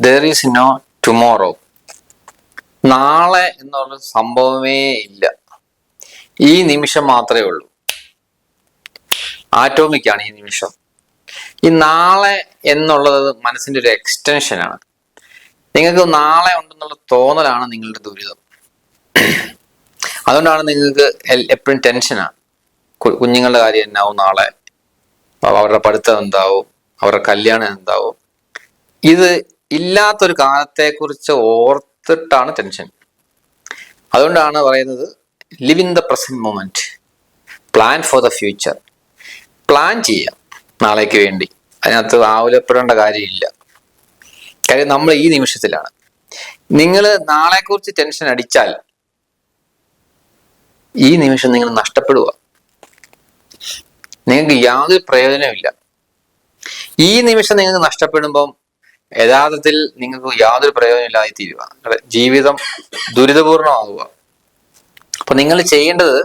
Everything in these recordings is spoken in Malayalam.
there is no tomorrow. നാളെ എന്നുള്ള സംഭവമേ ഇല്ല. ഈ നിമിഷം മാത്രമേ ഉള്ളൂ. ആറ്റോമിക്കാണ് ഈ നിമിഷം. ഈ നാളെ എന്നുള്ളത് മനസ്സിന്റെ ഒരു എക്സ്റ്റൻഷനാണ്. നിങ്ങൾക്ക് നാളെ ഉണ്ടെന്നുള്ള തോന്നലാണ് നിങ്ങളുടെ ദുരിതം. അതുകൊണ്ടാണ് നിങ്ങൾക്ക് എപ്പോഴും ടെൻഷനാണ്. കുഞ്ഞുങ്ങളുടെ കാര്യം എന്നാവും നാളെ, അവരുടെ പഠിത്തം എന്താവും, അവരുടെ കല്യാണം എന്താവും. ഇത് ഇല്ലാത്തൊരു കാലത്തെക്കുറിച്ച് ഓർത്തിട്ടാണ് ടെൻഷൻ. അതുകൊണ്ടാണ് പറയുന്നത് live in the present moment, plan for the future. Plan ചെയ്യാം നാളേക്ക് വേണ്ടി. അതിനകത്ത് ആവുലപ്പെടേണ്ട കാര്യമില്ല. കാര്യം നമ്മൾ ഈ നിമിഷത്തിലാണ്. നിങ്ങൾ നാളെക്കുറിച്ച് ടെൻഷൻ അടിച്ചാൽ ഈ നിമിഷം നിങ്ങൾ നഷ്ടപ്പെടുക. നിങ്ങൾക്ക് യാതൊരു പ്രയോജനമില്ല. ഈ നിമിഷം നിങ്ങൾക്ക് നഷ്ടപ്പെടുമ്പം യഥാർത്ഥത്തിൽ നിങ്ങൾക്ക് യാതൊരു പ്രയോജനമില്ലാതെ തീരുക. ജീവിതം ദുരിതപൂർണമാവുക. അപ്പൊ നിങ്ങൾ ചെയ്യേണ്ടത്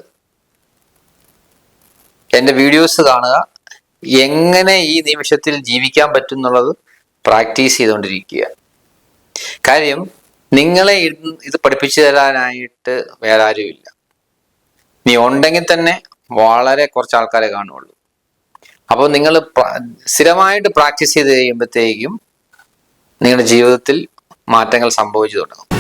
എൻ്റെ വീഡിയോസ് കാണുക, എങ്ങനെ ഈ നിമിഷത്തിൽ ജീവിക്കാൻ പറ്റും എന്നുള്ളത് പ്രാക്ടീസ് ചെയ്തുകൊണ്ടിരിക്കുക. കാര്യം നിങ്ങളെ ഇത് പഠിപ്പിച്ചു തരാനായിട്ട് വേറെ ആരുമില്ല. നീ ഉണ്ടെങ്കിൽ തന്നെ വളരെ കുറച്ച് ആൾക്കാരെ കാണുള്ളൂ. അപ്പോൾ നിങ്ങൾ സ്ഥിരമായിട്ട് പ്രാക്ടീസ് ചെയ്ത് കഴിയുമ്പോഴത്തേക്കും നിങ്ങളുടെ ജീവിതത്തിൽ മാറ്റങ്ങൾ സംഭവിച്ചു തുടങ്ങും.